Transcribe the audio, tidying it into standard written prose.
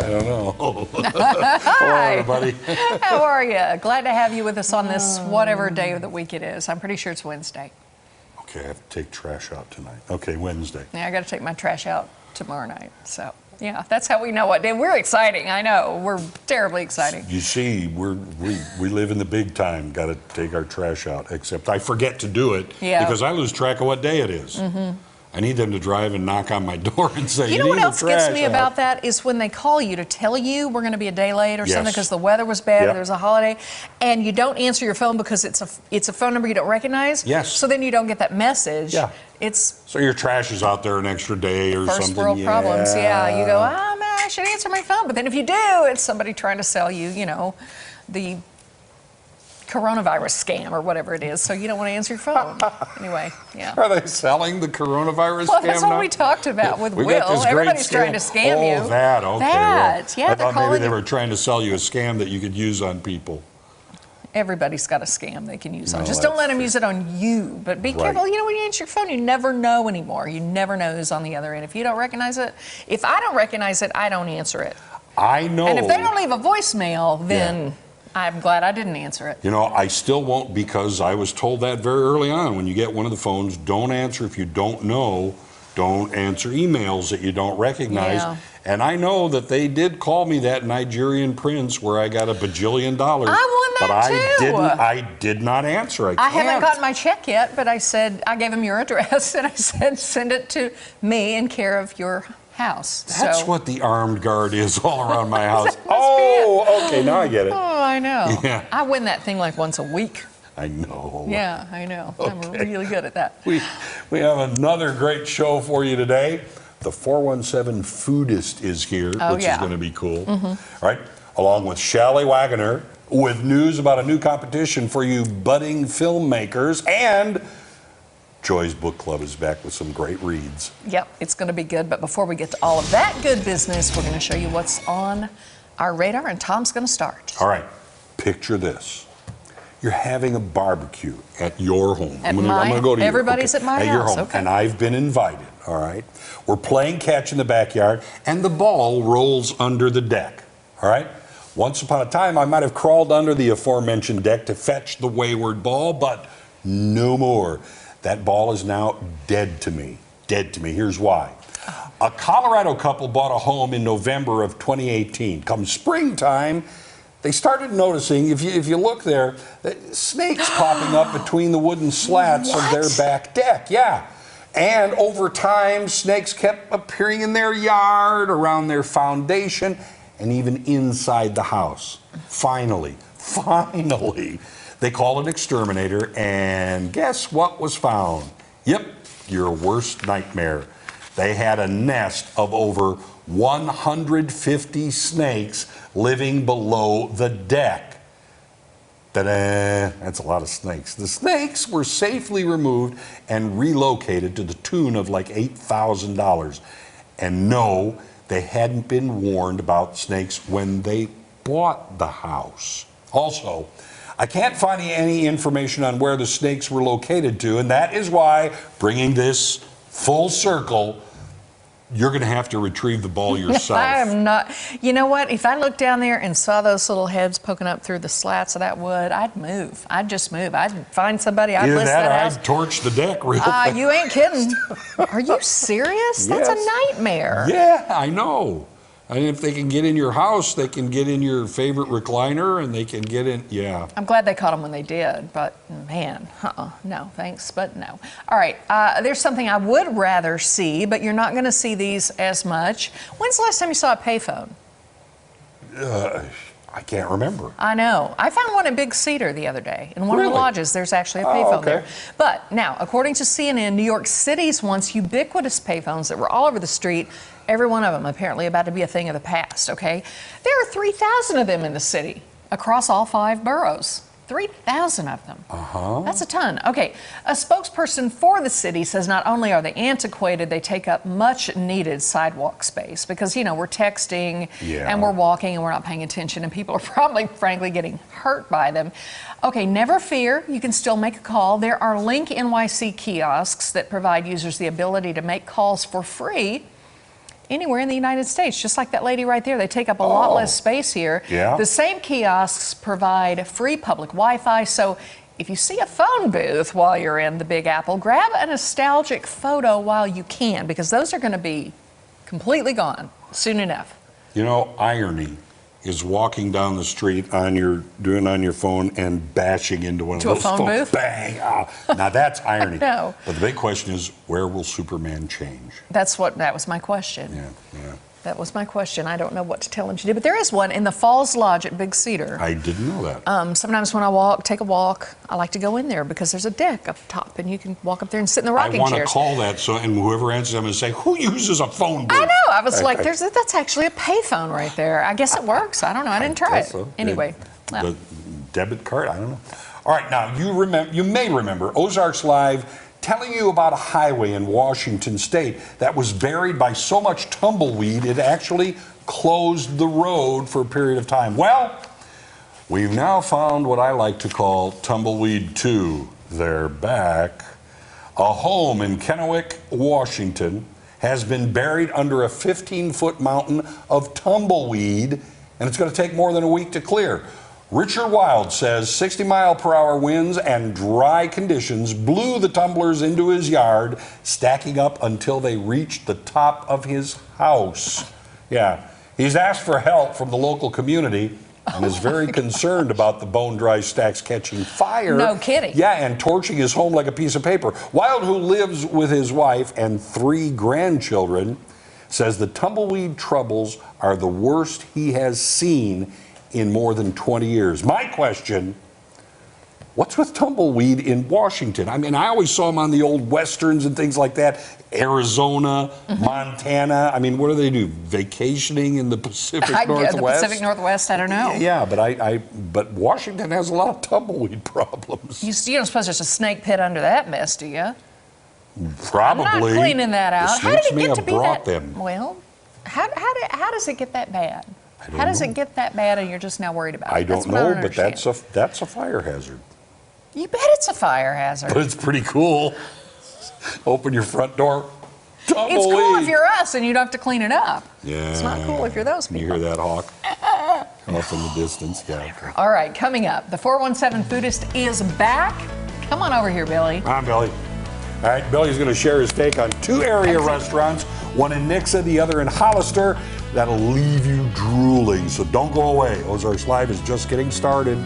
don't know. Hi. Hello, everybody. How are you? Glad to have you with us on this whatever day of the week it is. I'm pretty sure it's Wednesday. Okay, I have to take trash out tonight. Okay, Wednesday. Yeah, I got to take my trash out tomorrow night. So, yeah, that's how we know what day. We're exciting. I know. We're terribly exciting. You see, we live in the big time. Got to take our trash out. Except I forget to do it because I lose track of what day it is. I need them to drive and knock on my door and say, you know what else gets me out. about that is when they call you to tell you we're going to be a day late or something because the weather was bad or there's a holiday, and you don't answer your phone because it's a phone number you don't recognize. Yes. So then you don't get that message. Yeah. So your trash is out there an extra day or something. First world problems. Yeah. You go, oh man, I should answer my phone. But then if you do, it's somebody trying to sell you, the coronavirus scam or whatever it is, so you don't want to answer your phone. Anyway, yeah. Are they selling the coronavirus scam? Well, that's what now? we talked about with We Will. got this great Everybody's scam. trying to scam you. Oh, that, okay. That, yeah. I thought maybe they were trying to sell you a scam that you could use on people. Everybody's got a scam they can use on. No, Just don't let them true. use it on you. But be careful. When you answer your phone, you never know anymore. You never know who's on the other end. If you don't recognize it, if I don't recognize it, I don't answer it. I know. And if they don't leave a voicemail, then I'm glad I didn't answer it. I still won't, because I was told that very early on. When you get one of the phones, don't answer if you don't know. Don't answer emails that you don't recognize. Yeah. And I know that they did call me that Nigerian prince where I got $1 bajillion. I won that but I did not answer. I haven't gotten my check yet, but I gave him your address and I said, send it to me in care of your house. That's what the armed guard is all around my house. Okay, now I get it. Oh, I know. Yeah. I win that thing like once a week. I know. Yeah, I know. Okay. I'm really good at that. We have another great show for you today. The 417 Foodist is here, which is going to be cool. All right, along with Shally Wagoner with news about a new competition for you budding filmmakers, and Joy's Book Club is back with some great reads. Yep, it's going to be good. But before we get to all of that good business, we're going to show you what's on our radar, and Tom's going to start. All right, picture this. You're having a barbecue at your home. I'm going to go to everybody's at my house. Your home, and I've been invited. All right, we're playing catch in the backyard, and the ball rolls under the deck. All right. Once upon a time, I might have crawled under the aforementioned deck to fetch the wayward ball, but no more. That ball is now dead to me. Dead to me. Here's why. A Colorado couple bought a home in November of 2018. Come springtime, they started noticing, if you look there, snakes popping up between the wooden slats of their back deck. Yeah. And over time, snakes kept appearing in their yard, around their foundation, and even inside the house. Finally, they called an exterminator, and guess what was found? Yep, your worst nightmare. They had a nest of over 150 snakes living below the deck. Ta-da! That's a lot of snakes. The snakes were safely removed and relocated to the tune of like $8,000. And no, they hadn't been warned about snakes when they bought the house. Also, I can't find any information on where the snakes were located to, and that is why, bringing this full circle, you're going to have to retrieve the ball yourself. I am not. You know what? If I looked down there and saw those little heads poking up through the slats of that wood, I'd move. I'd just move. I'd find somebody. I'd list that house. I'd torch the deck real fast. You ain't kidding. Are you serious? That's a nightmare. Yeah, I know. And if they can get in your house, they can get in your favorite recliner, and they can get in, I'm glad they caught them when they did, but man, no, thanks, but no. All right, there's something I would rather see, but you're not going to see these as much. When's the last time you saw a payphone? I can't remember. I know. I found one at Big Cedar the other day. In one of the lodges, there's actually a payphone there. But now, according to CNN, New York City's once ubiquitous payphones that were all over the street, every one of them apparently about to be a thing of the past, okay? There are 3,000 of them in the city across all 5 boroughs. 3,000 of them. That's a ton. Okay, a spokesperson for the city says not only are they antiquated, they take up much needed sidewalk space because, we're texting and we're walking and we're not paying attention, and people are probably, frankly, getting hurt by them. Okay, never fear. You can still make a call. There are Link NYC kiosks that provide users the ability to make calls for free anywhere in the United States, just like that lady right there. They take up a lot less space here. Yeah. The same kiosks provide free public Wi-Fi, so if you see a phone booth while you're in the Big Apple, grab a nostalgic photo while you can, because those are going to be completely gone soon enough. You know, irony is walking down the street on your phone and bashing into one of those phone booth. Bang! Now that's irony. No. But the big question is, where will Superman change? That was my question. Yeah. That was my question. I don't know what to tell him to do, but there is one in the Falls Lodge at Big Cedar. I didn't know that. Sometimes when I take a walk, I like to go in there because there's a deck up top, and you can walk up there and sit in the rocking chairs. I want to call that, and whoever answers, I'm going to say, who uses a phone booth? I know. I was like, that's actually a payphone right there. I guess it works. I don't know. I didn't try it. So. Anyway. The debit card? I don't know. All right, now you may remember Ozarks Live telling you about a highway in Washington State that was buried by so much tumbleweed it actually closed the road for a period of time. Well, we've now found what I like to call Tumbleweed 2. They're back. A home in Kennewick, Washington has been buried under a 15-foot mountain of tumbleweed, and it's going to take more than a week to clear. Richard Wild says 60-mile-per-hour winds and dry conditions blew the tumblers into his yard, stacking up until they reached the top of his house. Yeah, he's asked for help from the local community and is very concerned about the bone-dry stacks catching fire. No kidding. Yeah, and torching his home like a piece of paper. Wild, who lives with his wife and 3 grandchildren, says the tumbleweed troubles are the worst he has seen in more than 20 years. My question, what's with tumbleweed in Washington? I mean, I always saw them on the old westerns and things like that. Arizona, Montana. I mean, what do they do? Vacationing in the Pacific Northwest? The Pacific Northwest, I don't know. Yeah, but Washington has a lot of tumbleweed problems. You don't suppose there's a snake pit under that mess, do you? Probably. I'm not cleaning that out. The How did snakes it may get have to be brought that? them. Well, how does it get that bad? don't How does know. it get that bad and you're just now worried about it? I don't That's what I know, don't but understand. that's a fire hazard. You bet it's a fire hazard. But it's pretty cool. Open your front door. Tumbleweed. It's cool if you're us and you don't have to clean it up. Yeah. It's not cool if you're those people. You hear that hawk off in the distance? Yeah. Okay. All right, coming up, the 417 Foodist is back. Come on over here, Billy. I'm Billy. All right, Billy's going to share his take on two area Excellent. restaurants, one in Nixa, the other in Hollister. That'll leave you drooling, so don't go away. Ozarks Live is just getting started.